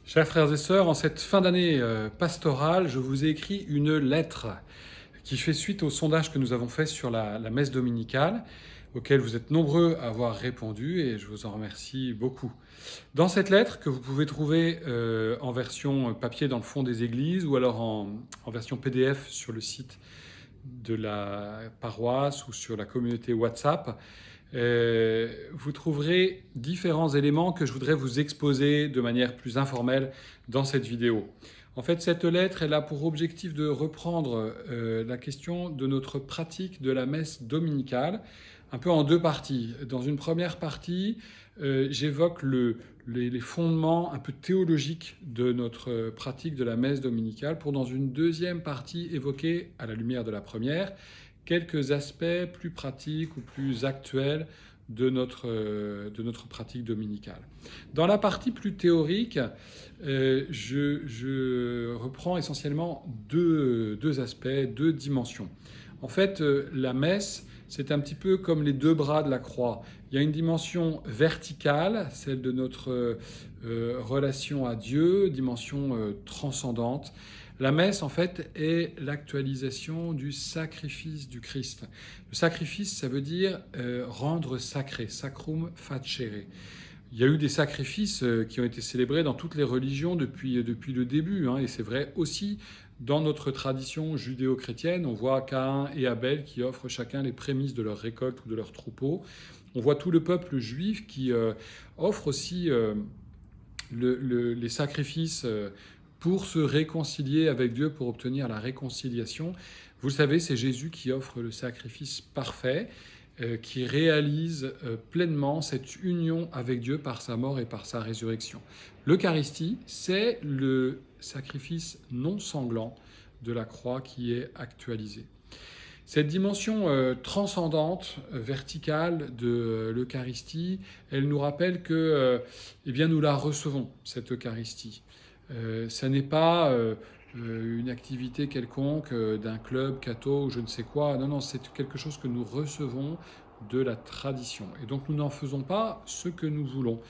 Chers frères et sœurs, en cette fin d'année pastorale, je vous ai écrit une lettre qui fait suite au sondage que nous avons fait sur la messe dominicale, auquel vous êtes nombreux à avoir répondu et je vous en remercie beaucoup. Dans cette lettre, que vous pouvez trouver en version papier dans le fond des églises ou alors en version PDF sur le site de la paroisse ou sur la communauté WhatsApp, vous trouverez différents éléments que je voudrais vous exposer de manière plus informelle dans cette vidéo. En fait, cette lettre, elle a pour objectif de reprendre la question de notre pratique de la messe dominicale, un peu en deux parties. Dans une première partie, j'évoque les fondements un peu théologiques de notre pratique de la messe dominicale, pour dans une deuxième partie évoquer, à la lumière de la première, quelques aspects plus pratiques ou plus actuels de notre pratique dominicale. Dans la partie plus théorique, je reprends essentiellement deux aspects, deux dimensions. En fait, la messe, c'est un petit peu comme les deux bras de la croix. Il y a une dimension verticale, celle de notre relation à Dieu, dimension transcendante. La messe, en fait, est l'actualisation du sacrifice du Christ. Le sacrifice, ça veut dire rendre sacré, sacrum facere. Il y a eu des sacrifices qui ont été célébrés dans toutes les religions depuis le début, et c'est vrai aussi dans notre tradition judéo-chrétienne. On voit Caïn et Abel qui offrent chacun les prémices de leur récolte ou de leur troupeau. On voit tout le peuple juif qui offre aussi les sacrifices pour se réconcilier avec Dieu, pour obtenir la réconciliation. Vous le savez, c'est Jésus qui offre le sacrifice parfait, qui réalise pleinement cette union avec Dieu par sa mort et par sa résurrection. L'Eucharistie, c'est le sacrifice non sanglant de la croix qui est actualisé. Cette dimension transcendante, verticale de l'Eucharistie, elle nous rappelle que nous la recevons, cette Eucharistie. Ça n'est pas une activité quelconque d'un club, catho ou je ne sais quoi. Non, c'est quelque chose que nous recevons de la tradition. Et donc nous n'en faisons pas ce que nous voulons.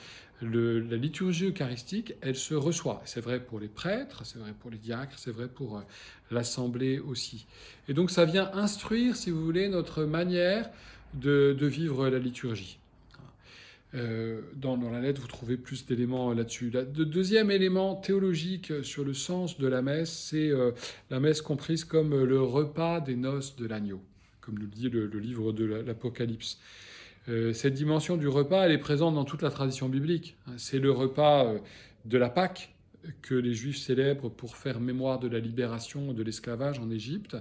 La liturgie eucharistique, elle se reçoit. C'est vrai pour les prêtres, c'est vrai pour les diacres, c'est vrai pour l'assemblée aussi. Et donc ça vient instruire, si vous voulez, notre manière de vivre la liturgie. Dans la lettre, vous trouvez plus d'éléments là-dessus. Le deuxième élément théologique sur le sens de la messe, c'est la messe comprise comme le repas des noces de l'agneau, comme nous le dit le livre de l'Apocalypse. Cette dimension du repas, elle est présente dans toute la tradition biblique. C'est le repas de la Pâque que les Juifs célèbrent pour faire mémoire de la libération de l'esclavage en Égypte.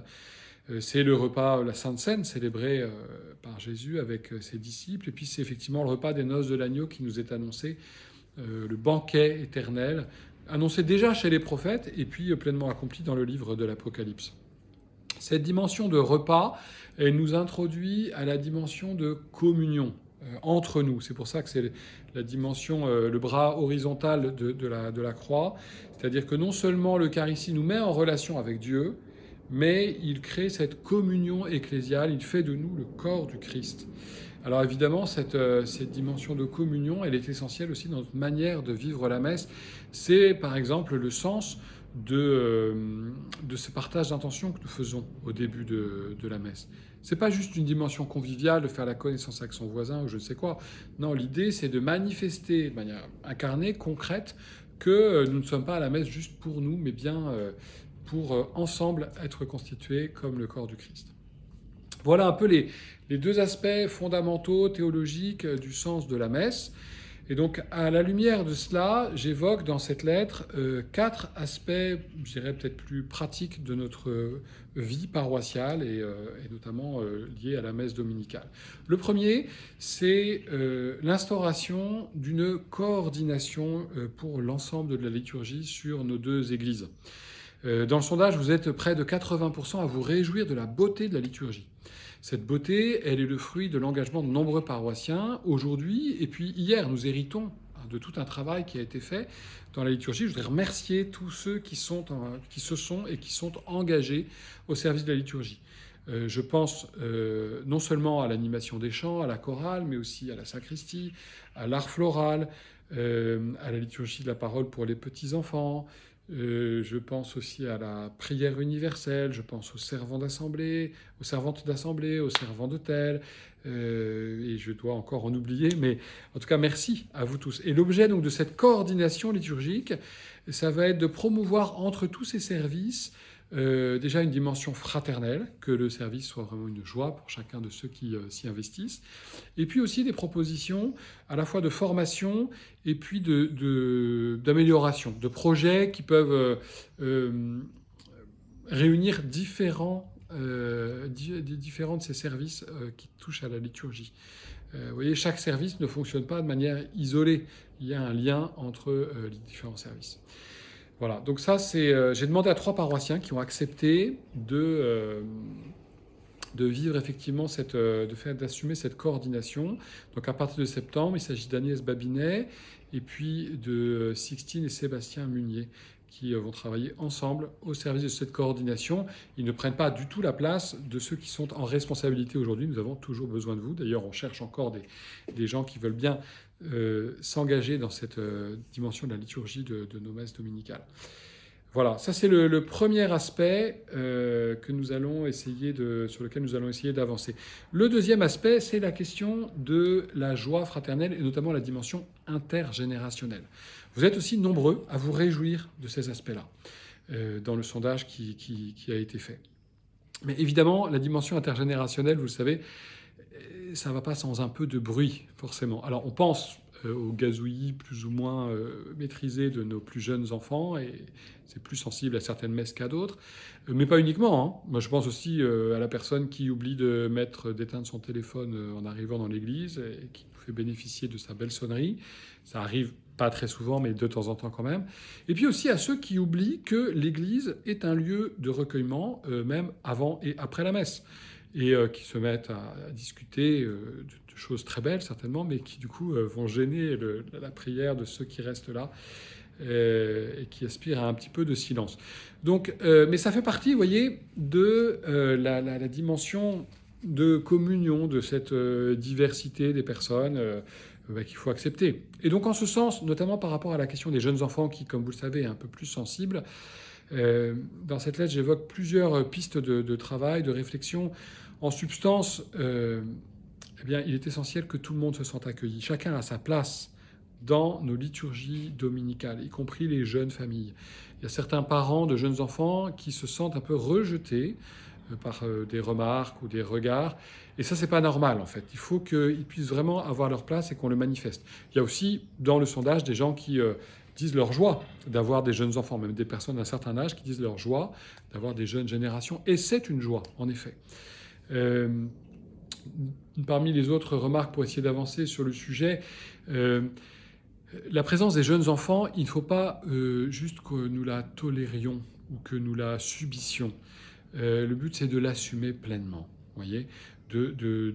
C'est le repas, la Sainte Seine, célébrée par Jésus avec ses disciples. Et puis c'est effectivement le repas des noces de l'agneau qui nous est annoncé, le banquet éternel, annoncé déjà chez les prophètes et puis pleinement accompli dans le livre de l'Apocalypse. Cette dimension de repas, elle nous introduit à la dimension de communion entre nous. C'est pour ça que c'est la dimension, le bras horizontal de la croix. C'est-à-dire que non seulement l'Eucharistie nous met en relation avec Dieu, mais il crée cette communion ecclésiale, il fait de nous le corps du Christ. Alors évidemment, cette dimension de communion, elle est essentielle aussi dans notre manière de vivre la messe. C'est par exemple le sens de ce partage d'intention que nous faisons au début de la messe. C'est pas juste une dimension conviviale de faire la connaissance avec son voisin ou je ne sais quoi. Non, l'idée c'est de manifester de manière incarnée, concrète, que nous ne sommes pas à la messe juste pour nous, mais bien pour ensemble être constitués comme le corps du Christ. Voilà un peu les deux aspects fondamentaux, théologiques du sens de la messe. Et donc, à la lumière de cela, j'évoque dans cette lettre 4 aspects, je dirais peut-être plus pratiques de notre vie paroissiale et notamment liés à la messe dominicale. Le premier, c'est l'instauration d'une coordination pour l'ensemble de la liturgie sur nos deux églises. Dans le sondage, vous êtes près de 80% à vous réjouir de la beauté de la liturgie. Cette beauté, elle est le fruit de l'engagement de nombreux paroissiens aujourd'hui. Et puis hier, nous héritons de tout un travail qui a été fait dans la liturgie. Je voudrais remercier tous ceux qui se sont et qui sont engagés au service de la liturgie. Je pense non seulement à l'animation des chants, à la chorale, mais aussi à la sacristie, à l'art floral, à la liturgie de la parole pour les petits-enfants. Je pense aussi à la prière universelle, je pense aux servants d'assemblée, aux servantes d'assemblée, aux servants d'autel, et je dois encore en oublier, mais en tout cas, merci à vous tous. Et l'objet donc de cette coordination liturgique, ça va être de promouvoir entre tous ces services déjà une dimension fraternelle, que le service soit vraiment une joie pour chacun de ceux qui s'y investissent, et puis aussi des propositions à la fois de formation et puis d'amélioration, de projets qui peuvent réunir différents de ces services qui touchent à la liturgie. Vous voyez, chaque service ne fonctionne pas de manière isolée. Il y a un lien entre les différents services. Voilà, donc ça, j'ai demandé à 3 paroissiens qui ont accepté de vivre effectivement d'assumer cette coordination. Donc à partir de septembre, il s'agit d'Agnès Babinet et puis de Sixtine et Sébastien Munier qui vont travailler ensemble au service de cette coordination. Ils ne prennent pas du tout la place de ceux qui sont en responsabilité aujourd'hui. Nous avons toujours besoin de vous. D'ailleurs, on cherche encore des gens qui veulent bien s'engager dans cette dimension de la liturgie de nos messes dominicales. Voilà, ça c'est le premier aspect sur lequel nous allons essayer d'avancer. Le deuxième aspect, c'est la question de la joie fraternelle et notamment la dimension intergénérationnelle. Vous êtes aussi nombreux à vous réjouir de ces aspects-là dans le sondage qui a été fait. Mais évidemment, la dimension intergénérationnelle, vous le savez, ça ne va pas sans un peu de bruit, forcément. Alors, on pense au gazouillis plus ou moins maîtrisé de nos plus jeunes enfants, et c'est plus sensible à certaines messes qu'à d'autres, mais pas uniquement. Hein. Moi, je pense aussi à la personne qui oublie d'éteindre son téléphone en arrivant dans l'église et qui nous fait bénéficier de sa belle sonnerie. Ça arrive pas très souvent, mais de temps en temps quand même. Et puis aussi à ceux qui oublient que l'église est un lieu de recueillement, même avant et après la messe, et qui se mettent à discuter de choses très belles certainement, mais qui du coup vont gêner la prière de ceux qui restent là et qui aspirent à un petit peu de silence. Donc, mais ça fait partie, vous voyez, de la dimension de communion, de cette diversité des personnes qu'il faut accepter. Et donc en ce sens, notamment par rapport à la question des jeunes enfants qui, comme vous le savez, est un peu plus sensible, dans cette lettre, j'évoque plusieurs pistes de travail, de réflexion. En substance, eh bien, il est essentiel que tout le monde se sente accueilli. Chacun a sa place dans nos liturgies dominicales, y compris les jeunes familles. Il y a certains parents de jeunes enfants qui se sentent un peu rejetés par des remarques ou des regards. Et ça, c'est pas normal, en fait. Il faut qu'ils puissent vraiment avoir leur place et qu'on le manifeste. Il y a aussi, dans le sondage, des gens qui disent leur joie d'avoir des jeunes enfants, même des personnes d'un certain âge qui disent leur joie d'avoir des jeunes générations. Et c'est une joie, en effet. Parmi les autres remarques pour essayer d'avancer sur le sujet, la présence des jeunes enfants, il ne faut pas juste que nous la tolérions ou que nous la subissions. Le but, c'est de l'assumer pleinement, voyez,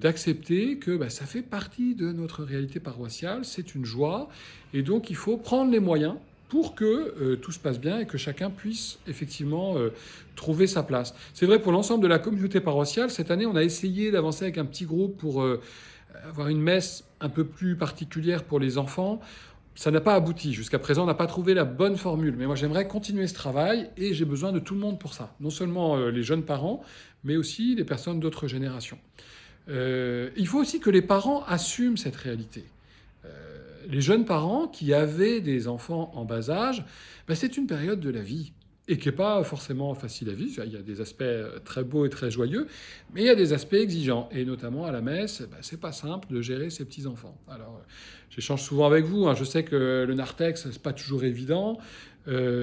d'accepter que ça fait partie de notre réalité paroissiale, c'est une joie, et donc il faut prendre les moyens pour que tout se passe bien et que chacun puisse effectivement trouver sa place. C'est vrai pour l'ensemble de la communauté paroissiale. Cette année, on a essayé d'avancer avec un petit groupe pour avoir une messe un peu plus particulière pour les enfants. Ça n'a pas abouti. Jusqu'à présent, on n'a pas trouvé la bonne formule. Mais moi, j'aimerais continuer ce travail et j'ai besoin de tout le monde pour ça. Non seulement les jeunes parents, mais aussi les personnes d'autres générations. Il faut aussi que les parents assument cette réalité. Les jeunes parents qui avaient des enfants en bas âge, c'est une période de la vie et qui n'est pas forcément facile à vivre. Il y a des aspects très beaux et très joyeux, mais il y a des aspects exigeants. Et notamment à la messe, c'est pas simple de gérer ses petits-enfants. Alors, j'échange souvent avec vous. Je sais que le narthex, c'est pas toujours évident. Mais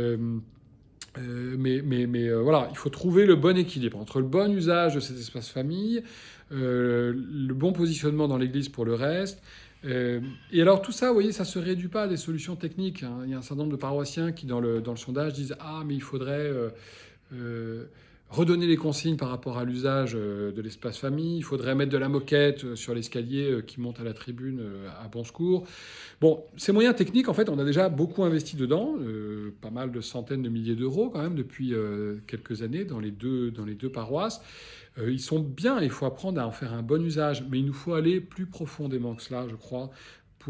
voilà, il faut trouver le bon équilibre entre le bon usage de cet espace famille, le bon positionnement dans l'Église pour le reste. Et alors tout ça, vous voyez, ça ne se réduit pas à des solutions techniques. Hein. Il y a un certain nombre de paroissiens qui, dans le sondage, disent « Ah, mais il faudrait redonner les consignes par rapport à l'usage de l'espace famille. Il faudrait mettre de la moquette sur l'escalier qui monte à la tribune à Bon Secours. » Bon, ces moyens techniques, en fait, on a déjà beaucoup investi dedans, pas mal de centaines de milliers d'euros quand même depuis quelques années dans les deux paroisses. Ils sont bien, il faut apprendre à en faire un bon usage, mais il nous faut aller plus profondément que cela, je crois,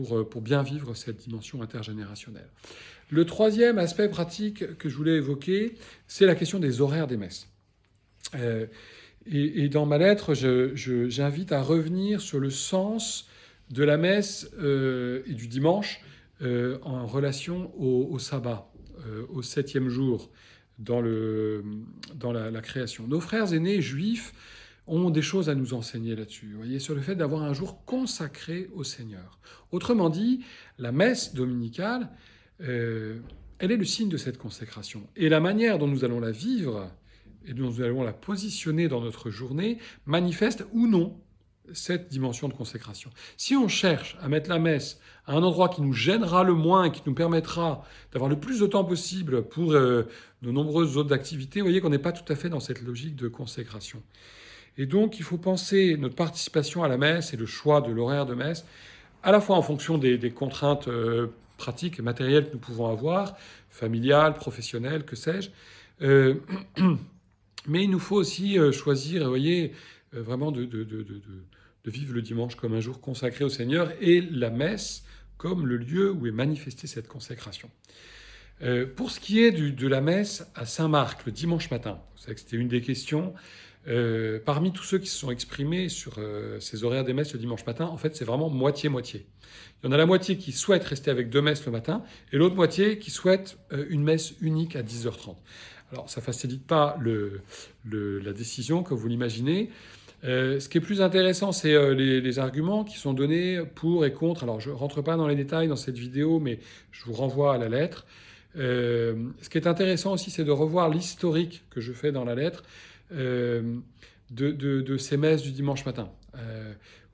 pour bien vivre cette dimension intergénérationnelle. Le troisième aspect pratique que je voulais évoquer, c'est la question des horaires des messes. Et dans ma lettre, j'invite à revenir sur le sens de la messe et du dimanche en relation au sabbat, au 7e jour dans la création. Nos frères aînés juifs ont des choses à nous enseigner là-dessus, vous voyez, sur le fait d'avoir un jour consacré au Seigneur. Autrement dit, la messe dominicale, elle est le signe de cette consécration. Et la manière dont nous allons la vivre et dont nous allons la positionner dans notre journée manifeste ou non cette dimension de consécration. Si on cherche à mettre la messe à un endroit qui nous gênera le moins, qui nous permettra d'avoir le plus de temps possible pour de nombreuses autres activités, vous voyez qu'on n'est pas tout à fait dans cette logique de consécration. Et donc, il faut penser notre participation à la messe et le choix de l'horaire de messe, à la fois en fonction des contraintes pratiques et matérielles que nous pouvons avoir, familiales, professionnelles, que sais-je. Mais il nous faut aussi choisir, vous voyez, vraiment de vivre le dimanche comme un jour consacré au Seigneur et la messe comme le lieu où est manifestée cette consécration. Pour ce qui est de la messe à Saint-Marc, le dimanche matin, vous savez que c'était une des questions, parmi tous ceux qui se sont exprimés sur ces horaires des messes le dimanche matin, en fait, c'est vraiment moitié-moitié. Il y en a la moitié qui souhaite rester avec 2 messes le matin et l'autre moitié qui souhaite une messe unique à 10h30. Alors, ça ne facilite pas la décision, comme vous l'imaginez. Ce qui est plus intéressant, c'est les arguments qui sont donnés pour et contre. Alors, je ne rentre pas dans les détails dans cette vidéo, mais je vous renvoie à la lettre. Ce qui est intéressant aussi, c'est de revoir l'historique que je fais dans la lettre de ces messes du dimanche matin.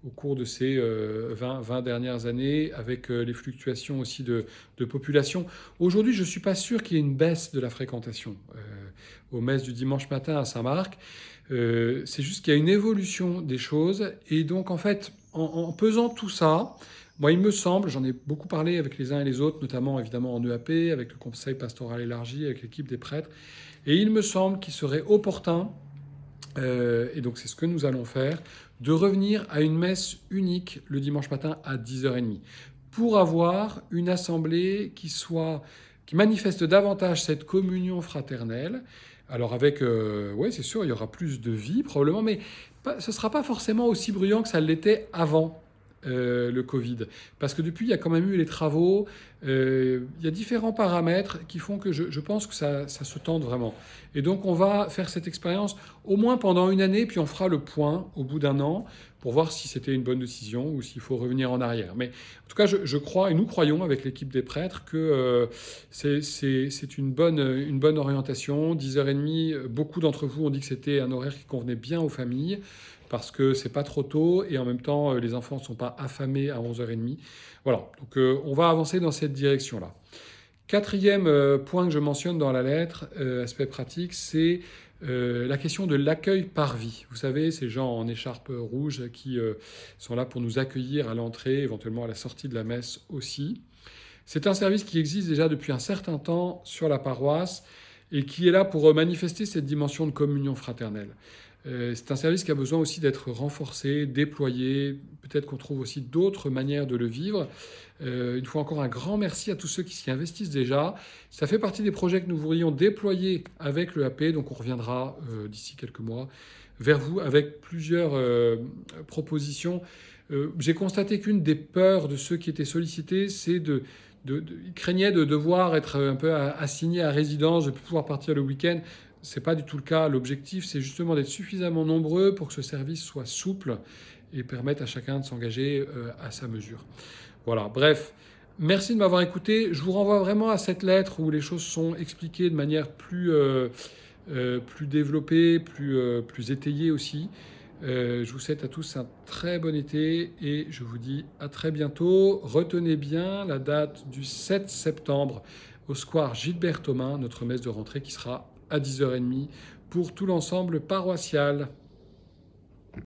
Au cours de ces 20 dernières années, avec les fluctuations aussi de population. Aujourd'hui, je ne suis pas sûr qu'il y ait une baisse de la fréquentation aux messes du dimanche matin à Saint-Marc. C'est juste qu'il y a une évolution des choses. Et donc, en fait, en pesant tout ça, moi, il me semble, j'en ai beaucoup parlé avec les uns et les autres, notamment évidemment en EAP, avec le conseil pastoral élargi, avec l'équipe des prêtres, et il me semble qu'il serait opportun, et donc c'est ce que nous allons faire, de revenir à une messe unique le dimanche matin à 10h30, pour avoir une assemblée qui manifeste davantage cette communion fraternelle. Alors avec, oui c'est sûr, il y aura plus de vie probablement, mais ce ne sera pas forcément aussi bruyant que ça l'était avant le Covid. Parce que depuis, il y a quand même eu les travaux, il y a différents paramètres qui font que je pense que ça se tente vraiment. Et donc on va faire cette expérience au moins pendant une année, puis on fera le point au bout d'un an pour voir si c'était une bonne décision ou s'il faut revenir en arrière. Mais en tout cas, je crois, et nous croyons avec l'équipe des prêtres, que c'est une bonne orientation. 10h30, beaucoup d'entre vous ont dit que c'était un horaire qui convenait bien aux familles, parce que c'est pas trop tôt et en même temps, les enfants ne sont pas affamés à 11h30. Voilà, donc on va avancer dans cette direction-là. Quatrième point que je mentionne dans la lettre, aspect pratique, c'est la question de l'accueil par vie. Vous savez, ces gens en écharpe rouge qui sont là pour nous accueillir à l'entrée, éventuellement à la sortie de la messe aussi. C'est un service qui existe déjà depuis un certain temps sur la paroisse et qui est là pour manifester cette dimension de communion fraternelle. C'est un service qui a besoin aussi d'être renforcé, déployé. Peut-être qu'on trouve aussi d'autres manières de le vivre. Une fois encore, un grand merci à tous ceux qui s'y investissent déjà. Ça fait partie des projets que nous voudrions déployer avec le AP, donc on reviendra d'ici quelques mois vers vous avec plusieurs propositions. J'ai constaté qu'une des peurs de ceux qui étaient sollicités, c'est ils craignaient de devoir être un peu assignés à résidence, de pouvoir partir le week-end. Ce n'est pas du tout le cas. L'objectif, c'est justement d'être suffisamment nombreux pour que ce service soit souple et permette à chacun de s'engager à sa mesure. Voilà, bref, merci de m'avoir écouté. Je vous renvoie vraiment à cette lettre où les choses sont expliquées de manière plus développée, plus étayée aussi. Je vous souhaite à tous un très bon été et je vous dis à très bientôt. Retenez bien la date du 7 septembre au square Gilbert Thomas, notre messe de rentrée qui sera à 10h30 pour tout l'ensemble paroissial.